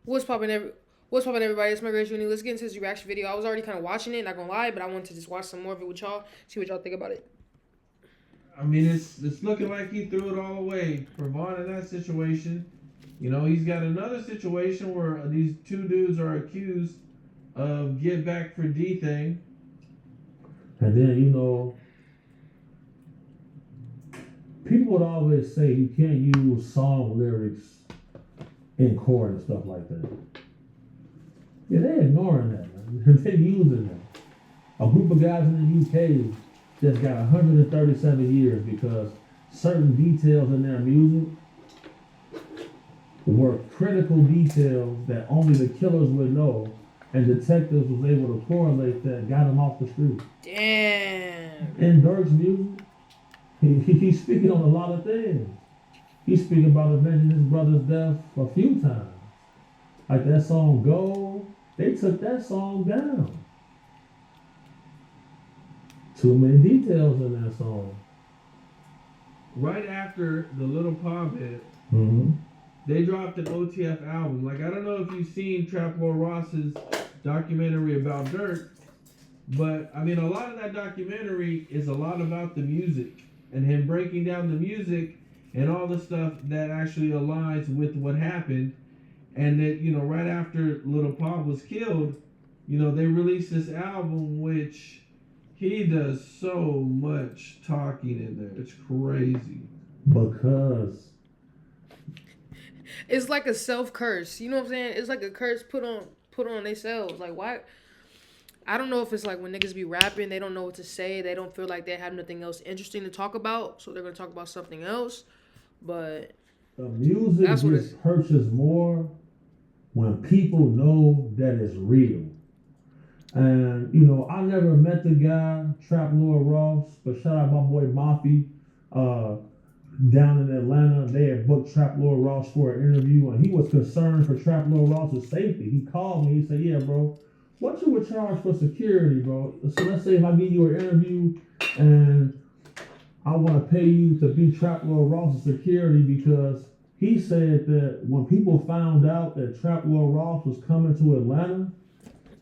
What's popping? What's popping, everybody? It's my Grace Uni. Let's get into this reaction video. I was already kind of watching it, not gonna lie, but I wanted to just watch some more of it with y'all, see what y'all think about it. I mean, it's looking like he threw it all away for Vaughn in that situation. You know, he's got another situation where these two dudes are accused of get back for D thing. And then, people would always say you can't use song lyrics in court and stuff like that. Yeah, they're ignoring that, man. They're using that. A group of guys in the UK just got 137 years because certain details in their music were critical details that only the killers would know, and detectives was able to correlate that, got him off the street. Damn. In Dirk's music, he's speaking on a lot of things. He's speaking about avenging his brother's death a few times. Like that song Go, they took that song down. Too many details in that song. Right after the Little Pop hit, Mm-hmm. they dropped an OTF album. Like, I don't know if you've seen Trap Lord Ross's documentary about Dirk, but I mean, a lot of that documentary is a lot about the music and him breaking down the music and all the stuff that actually aligns with what happened. And that, you know, right after Little Pop was killed, you know, they released this album which he does so much talking in there. It's crazy. Because It's like a self curse. You know what I'm saying? It's like a curse put on themselves. Like, why? I don't know if it's like when niggas be rapping, they don't know what to say. They don't feel like they have nothing else interesting to talk about, so they're gonna talk about something else. But the music That's what gets purchased more when people know that it's real. And, I never met the guy, Trap Lord Ross, but shout out my boy Mafi. Down in Atlanta, they had booked Trap Lord Ross for an interview, and he was concerned for Trap Lord Ross's safety. He called me, he said, yeah, bro, what you would charge for security, bro? So let's say if I give you an interview and I want to pay you to be Trap Lord Ross's security, because he said that when people found out that Trap Lord Ross was coming to Atlanta,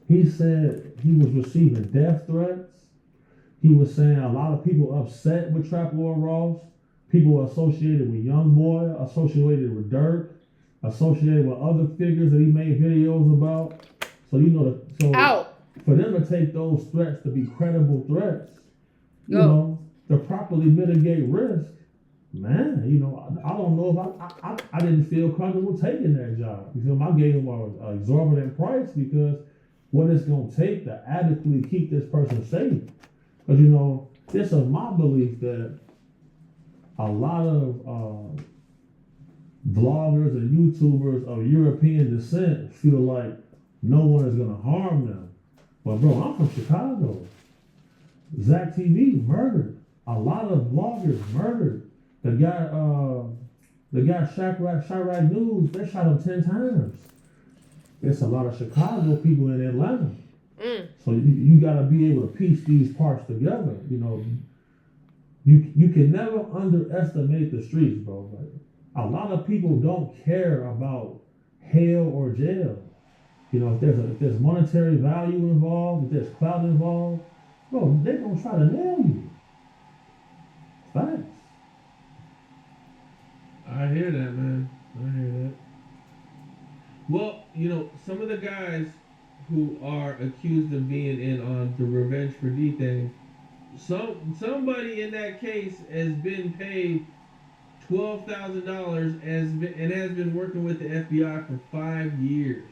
he said he was receiving death threats. He was saying a lot of people upset with Trap Lord Ross. People associated with YoungBoy, associated with Dirk, associated with other figures that he made videos about. So out. for them to take those threats to be credible threats, Yo. to properly mitigate risk, man, I don't know if I didn't feel comfortable taking that job. I gave him an exorbitant price because what it's going to take to adequately keep this person safe. Because, it's of my belief that a lot of vloggers and YouTubers of European descent feel like no one is going to harm them. But, bro, I'm from Chicago. Zach TV murdered. A lot of vloggers murdered. The guy Chirac News, they shot him 10 times. There's a lot of Chicago people in Atlanta. So you got to be able to piece these parts together. You can never underestimate the streets, bro. Like, a lot of people don't care about hell or jail. If there's monetary value involved, if there's clout involved, bro, they're gonna try to nail you. Facts. I hear that, man. I hear that. Well, some of the guys who are accused of being in on the Revenge for D thing, somebody in that case has been paid $12,000 and has been working with the FBI for 5 years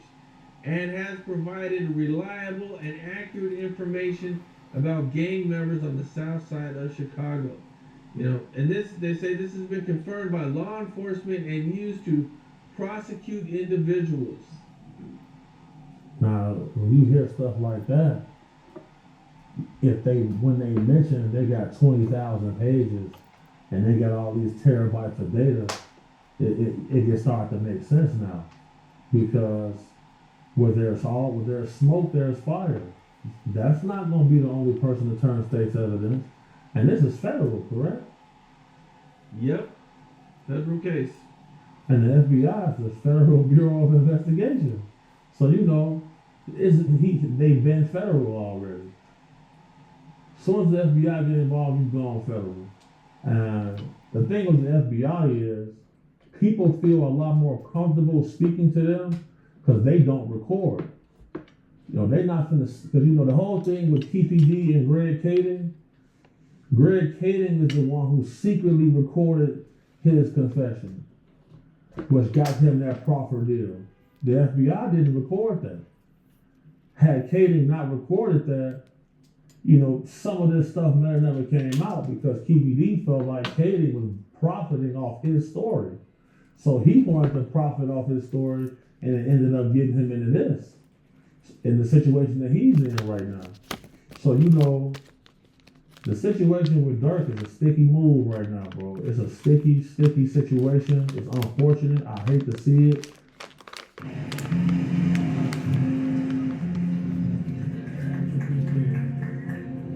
and has provided reliable and accurate information about gang members on the south side of Chicago. And they say this has been confirmed by law enforcement and used to prosecute individuals. Now, when you hear stuff like that, when they mention they got 20,000 pages and they got all these terabytes of data, it gets starting to make sense now. Because where there's smoke, there's fire. That's not going to be the only person to turn state's evidence. And this is federal, correct? Yep. Federal case. and the FBI is the Federal Bureau of Investigation. So they've been federal already. As soon as the FBI get involved, you've gone federal. And the thing with the FBI is, people feel a lot more comfortable speaking to them because they don't record. They're not gonna, because the whole thing with TPD and Greg Kading. Greg Kading is the one who secretly recorded his confession, which got him that proffer deal. The FBI didn't record that. Had Kading not recorded that, some of this stuff never came out because TPD felt like Kading was profiting off his story. So he wanted to profit off his story, and it ended up getting him into this, in the situation that he's in right now. So, the situation with Dirk is a sticky move right now, bro. It's a sticky situation. It's unfortunate. I hate to see it.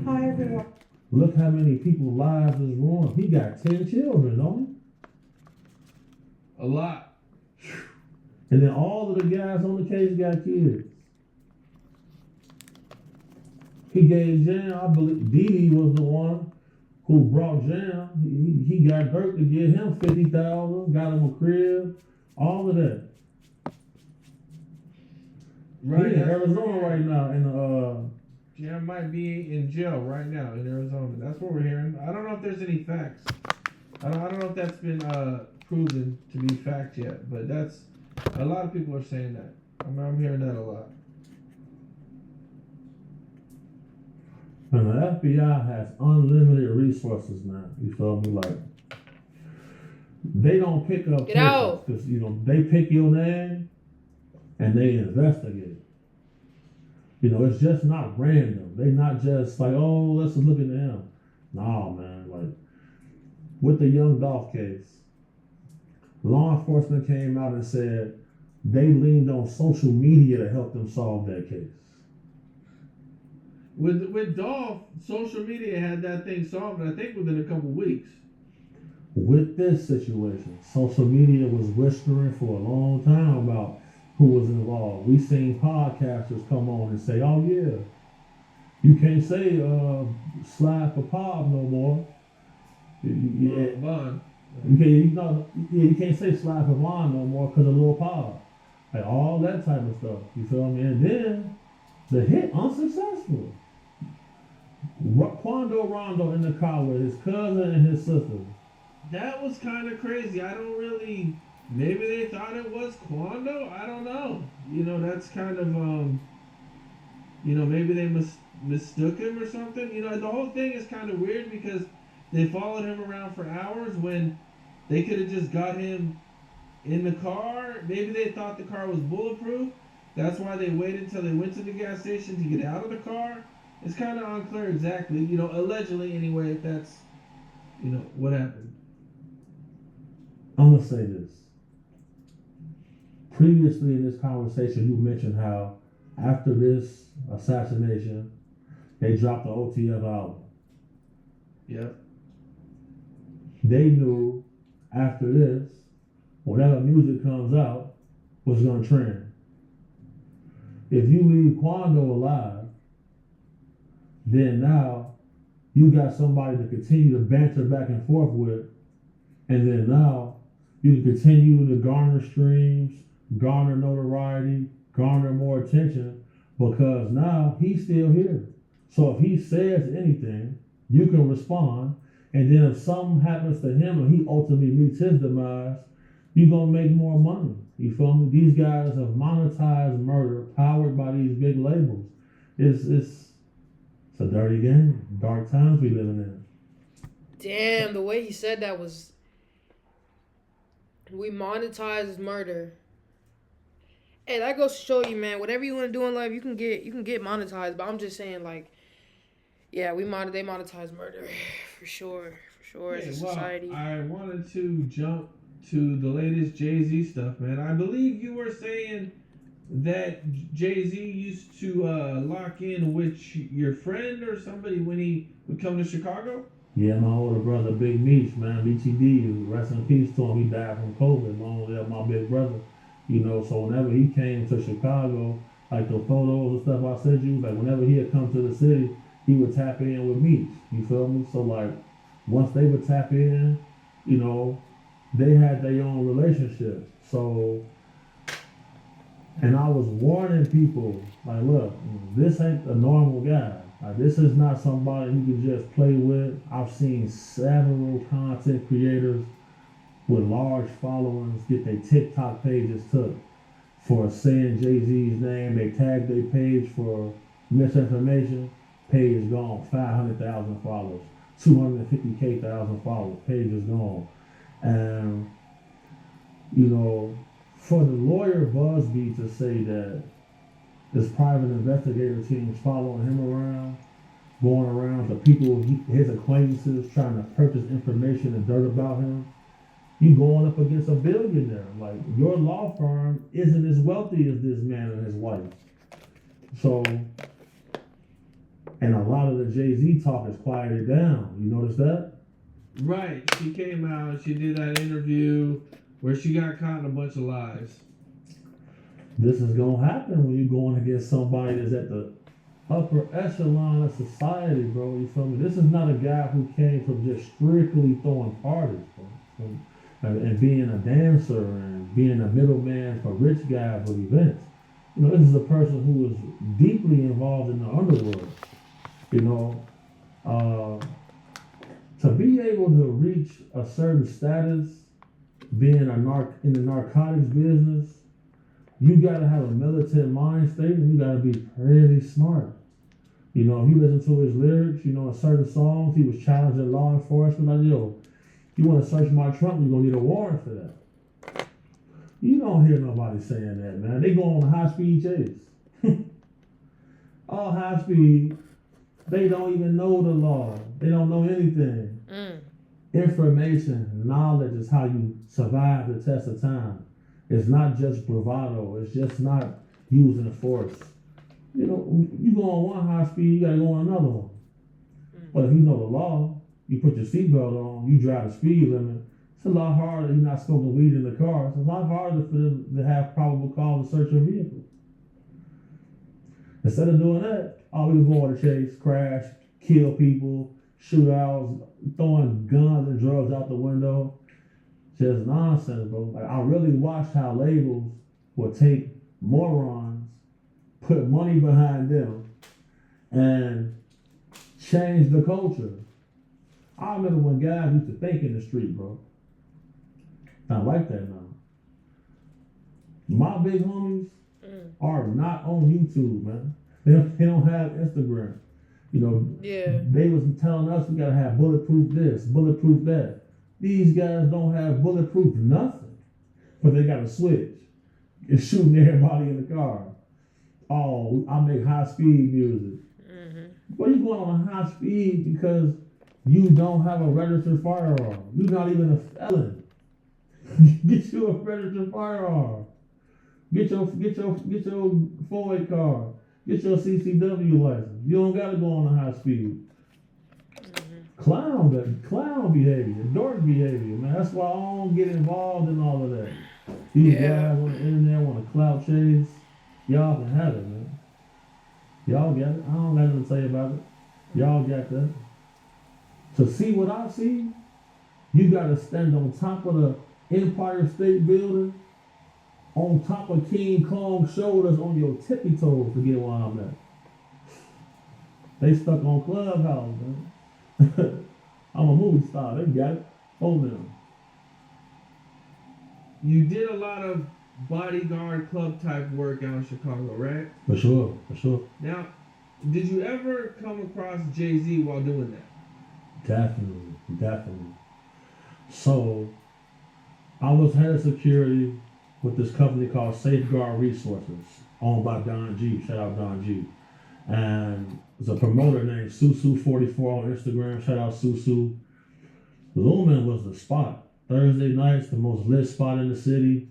Hi, everyone. Look how many people's lives is ruined. He got 10 children, don't he? A lot. And then all of the guys on the case got kids. He gave Jam, I believe Didi was the one who brought Jam. He got Dirk to give him $50,000, got him a crib, all of that. Right. He in Arizona right now, and Jam might be in jail right now in Arizona. That's what we're hearing. I don't know if there's any facts. I don't know if that's been proven to be fact yet, but that's a lot of people are saying that. I'm hearing that a lot. And the FBI has unlimited resources now. You feel me? Like, they don't pick up Get out. because they pick your name and they investigate. It's just not random. They not just like, oh, let's just look into him. No, man. Like, with the Young Dolph case, law enforcement came out and said they leaned on social media to help them solve that case. With Dolph, social media had that thing solved, I think, within a couple weeks. With this situation, social media was whispering for a long time about who was involved. We seen podcasters come on and say, oh yeah, you can't say Slide for Pop no more. Vaughn. You can't say Slide for Vaughn no more because of Lil Pop. Like all that type of stuff. You feel me? And then the hit unsuccessful. Quando Rondo in the car with his cousin and his sister. That was kind of crazy. I don't really. Maybe they thought it was Quando. I don't know. That's kind of maybe they mistook him or something. The whole thing is kind of weird because they followed him around for hours when they could have just got him in the car. Maybe they thought the car was bulletproof. That's why they waited until they went to the gas station to get out of the car. It's kind of unclear exactly, allegedly anyway, if that's, what happened. I'm going to say this. Previously in this conversation, you mentioned how after this assassination, they dropped the OTF album. Yep. They knew after this, whatever music comes out was going to trend. If you leave Quando alive, then now you got somebody to continue to banter back and forth with, and then now you can continue to garner streams, garner notoriety, garner more attention, because now he's still here. So if he says anything, you can respond, and then if something happens to him and he ultimately meets his demise, you're going to make more money. You feel me? These guys have monetized murder powered by these big labels. It's a dirty game. Dark times we living in. Damn, the way he said that was, we monetize murder. Hey, that goes to show you, man. Whatever you want to do in life, you can get monetized. But I'm just saying, like, yeah, they monetize murder for sure, as a society. I wanted to jump to the latest Jay-Z stuff, man. I believe you were saying that Jay-Z used to lock in with your friend or somebody when he would come to Chicago? Yeah, my older brother, Big Meech, man, BTD, rest in peace to him. He died from COVID. Long live my big brother. You know, so whenever he came to Chicago, like the photos and stuff I sent you, like whenever he had come to the city, he would tap in with Meech. You feel me? So like, once they would tap in, you know, they had their own relationship. So, and I was warning people, like, look, this ain't a normal guy. Like, this is not somebody you can just play with. I've seen several content creators with large followings get their TikTok pages took for saying Jay-Z's name. They tagged their page for misinformation. Page gone. 500,000 followers. 250,000 followers. Page is gone. And, you know, for the lawyer Busby to say that this private investigator team is following him around, going around to people, his acquaintances, trying to purchase information and dirt about him, you going up against a billionaire. Like, your law firm isn't as wealthy as this man and his wife. So, and a lot of the Jay-Z talk is quieted down. You notice that? Right. She came out, she did that interview where she got caught in a bunch of lies. This is gonna happen when you're going against somebody that's at the upper echelon of society, bro. You feel me? This is not a guy who came from just strictly throwing parties, bro. And being a dancer and being a middleman for rich guys with events. You know, this is a person who is deeply involved in the underworld. You know, to be able to reach a certain status, being in the narcotics business, you gotta have a militant mind state and you gotta be pretty smart. You know, if you listen to his lyrics, you know, in certain songs, he was challenging law enforcement. Like, yo, you wanna search my trunk, you're gonna need a warrant for that. You don't hear nobody saying that, man. They go on a high-speed chase. All high speed, they don't even know the law. They don't know anything. Information, knowledge is how you survive the test of time. It's not just bravado. It's just not using force. You know, you go on one high speed, you gotta go on another one. But if you know the law, you put your seatbelt on, you drive the speed limit. It's a lot harder. You're not smoking weed in the car. It's a lot harder for them to have probable cause to search your vehicle. Instead of doing that, all we go on a chase, crash, kill people, shootouts, throwing guns and drugs out the window. Just nonsense, bro. Like, I really watched how labels would take morons, put money behind them, and change the culture. I remember when guys used to think in the street, bro. Not like that now. My big homies are not on YouTube, man. They don't have Instagram. You know, they was telling us we gotta have bulletproof this, bulletproof that. These guys don't have bulletproof nothing, but they got a switch. It's shooting everybody in the car. Oh, I make high speed music. Well, you going on a high speed because you don't have a registered firearm. You're not even a felon. Get you a registered firearm. Get your FOIA card. Get your CCW license. You don't gotta go on a high speed. Clown behavior, dork behavior, man. That's why I don't get involved in all of that. These guys on the internet want to clout chase. Y'all can have it, man. Y'all got it. I don't got nothing to say about it. Y'all got that. To see what I see, you gotta stand on top of the Empire State Building, on top of King Kong's shoulders, on your tippy toes to get where I'm at. They stuck on Clubhouse, man. I'm a movie star. They got it. Hold them. You did a lot of bodyguard club type work out in Chicago, right? For sure. Now, did you ever come across Jay-Z while doing that? Definitely. So, I was head of security with this company called Safeguard Resources, owned by Don G. Shout out Don G. And there's a promoter named Susu44 on Instagram. Shout out Susu. Lumen was the spot. Thursday nights, the most lit spot in the city.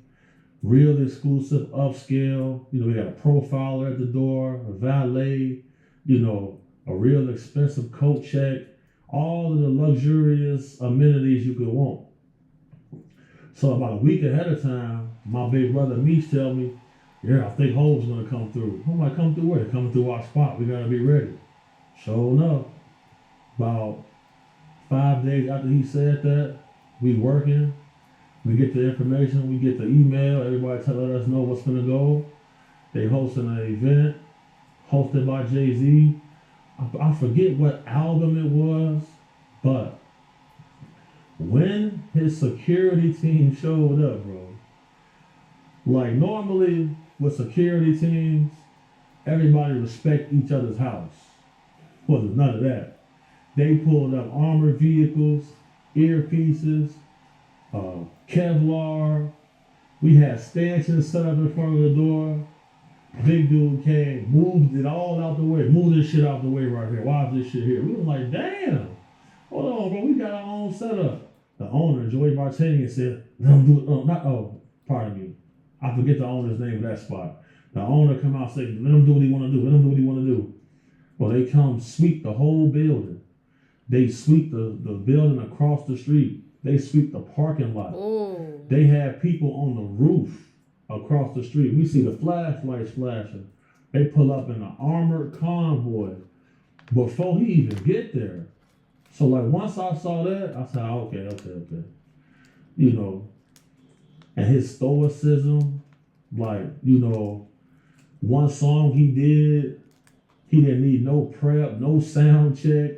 Real exclusive, upscale. You know, we got a profiler at the door, a valet, you know, a real expensive coat check. all of the luxurious amenities you could want. So about a week ahead of time, my big brother Meech tell me, yeah, I think Hove's gonna come through. I'm like, come through where? Coming through our spot. We gotta be ready. Sure enough, about 5 days after he said that, we working. We get the information, we get the email, everybody telling us know what's gonna go. They hosting an event hosted by Jay-Z. I forget what album it was, but when his security team showed up, bro, like normally with security teams, everybody respect each other's house. Wasn't none of that. They pulled up armored vehicles, earpieces, Kevlar. We had stanchions set up in front of the door. Big dude came, moved it all out the way. Move this shit out the way right here. Why is this shit here? We was like, damn. Hold on, bro. We got our own setup. The owner, Joey Bartanian, said, let him do it. Pardon me. I forget the owner's name of that spot. The owner come out and say, let him do what he want to do. Let him do what he want to do. Well, they come sweep the whole building. They sweep the building across the street. They sweep the parking lot. Oh. They have people on the roof across the street. We see the flashlights flashing. They pull up in an armored convoy before he even get there. So like once I saw that, I said, okay. You know, and his stoicism, like, you know, one song he did, he didn't need no prep, no sound check.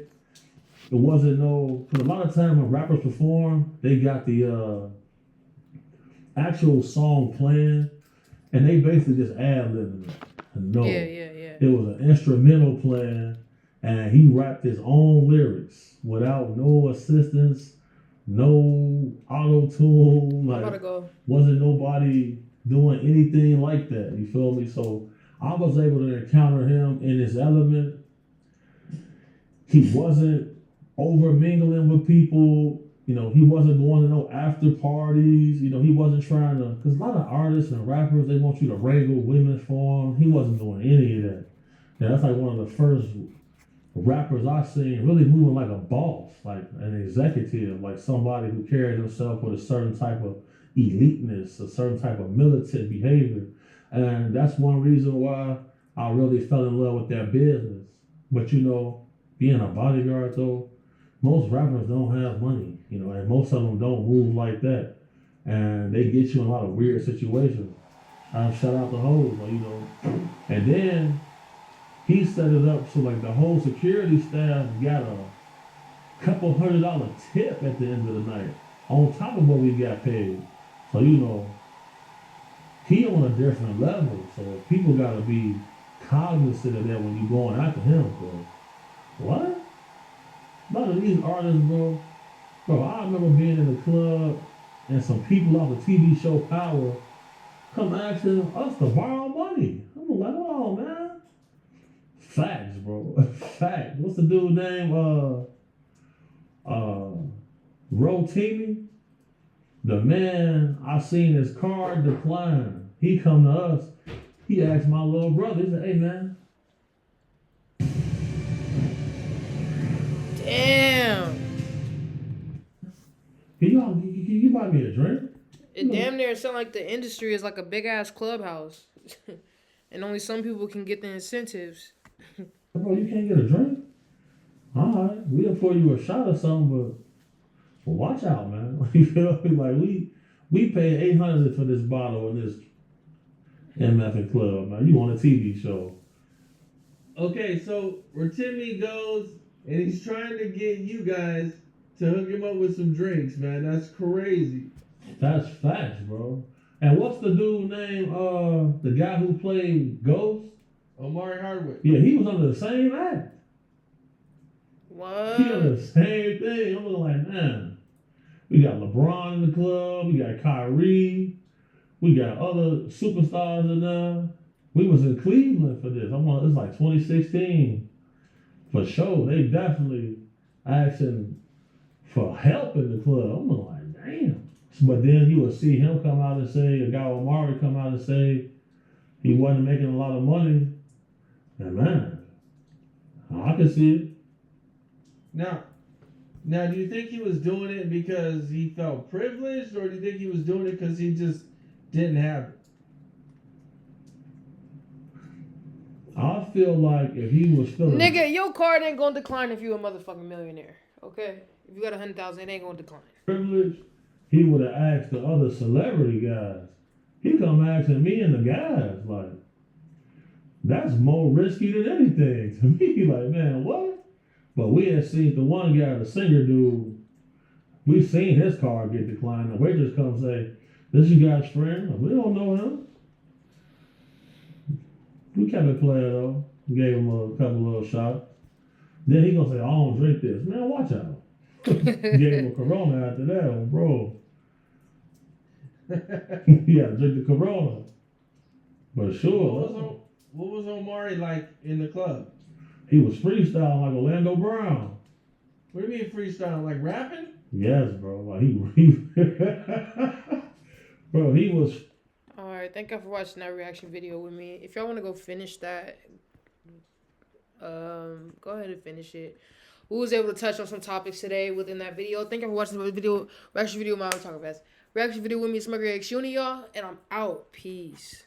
It wasn't no, because a lot of time when rappers perform, they got the actual song playing, and they basically just ad-libbing it. No, Yeah. it was an instrumental playing, and he rapped his own lyrics without no assistance, no auto-tune. I'm Like, about to go. wasn't nobody doing anything like that. You feel me? So I was able to encounter him in his element. He wasn't over mingling with people. You know, he wasn't going to no after parties. You know, he wasn't trying to, because a lot of artists and rappers, they want you to wrangle women for them. He wasn't doing any of that. Yeah, that's like one of the first rappers I seen really moving like a boss, like an executive, like somebody who carried himself with a certain type of eliteness, a certain type of militant behavior. And that's one reason why I really fell in love with that business. But you know, being a bodyguard though, most rappers don't have money, you know, and most of them don't move like that. And they get you in a lot of weird situations. Shout out to Hov, you know. And then he set it up so like the whole security staff got a couple $100 tip at the end of the night on top of what we got paid. So you know, he on a different level. So people gotta be cognizant of that when you going after him, bro. What? A lot of these artists, bro. I remember being in the club and some people off the TV show Power come asking us to borrow money. I'm like, oh man. Facts, bro. Facts. What's the dude name? Rotimi. The man, I seen his card decline. He come to us. He asked my little brother, he said, hey man, Damn. can you buy me a drink? It damn near sound like the industry is like a big ass clubhouse. And only some people can get the incentives. Bro, you can't get a drink? Alright, we'll pour you a shot or something, but watch out, man. You feel me? Like we paid $800 for this bottle in this MF Club, man. You on a TV show. Okay, so where Timmy goes and he's trying to get you guys to hook him up with some drinks, man. That's crazy. That's facts, bro. And what's the dude name? The guy who played Ghost? Omari Hardwick. Yeah, he was under the same act. What? He under the same thing. I'm like, man, we got LeBron in the club, we got Kyrie, we got other superstars in there. We was in Cleveland for this. It's like 2016. For sure, they definitely asking for help in the club. I'm like, damn. But then you would see him come out and say, a guy Omari come out and say he wasn't making a lot of money. And man, I can see it. Now, Now, do you think he was doing it because he felt privileged, or do you think he was doing it because he just didn't have it? I feel like if he was feeling Nigga, your card ain't gonna decline if you a motherfucking millionaire. Okay? If you got 100,000, it ain't gonna decline. privileged, he would have asked the other celebrity guys. He come asking me and the guys, like, that's more risky than anything to me. Like, man, what? But we had seen the one guy, the singer dude, we seen his card get declined. The waitress come say, this you guys' friend? We don't know him. We kept it playing though. Gave him a couple little shots. Then he gonna say, I don't drink this. Man, watch out. Gave him a Corona after that, bro. Yeah, drink the Corona. But sure. What was Omari like in the club? He was freestyling like Orlando Brown. What do you mean freestyle? Like rapping? Yes, bro. Like he bro, he was. Alright, thank y'all for watching that reaction video with me. If y'all want to go finish that, go ahead and finish it. We was able to touch on some topics today within that video. Thank y'all for watching the video, reaction video. My talking fast. Reaction video with me, Smugger X Uni, y'all, and I'm out. Peace.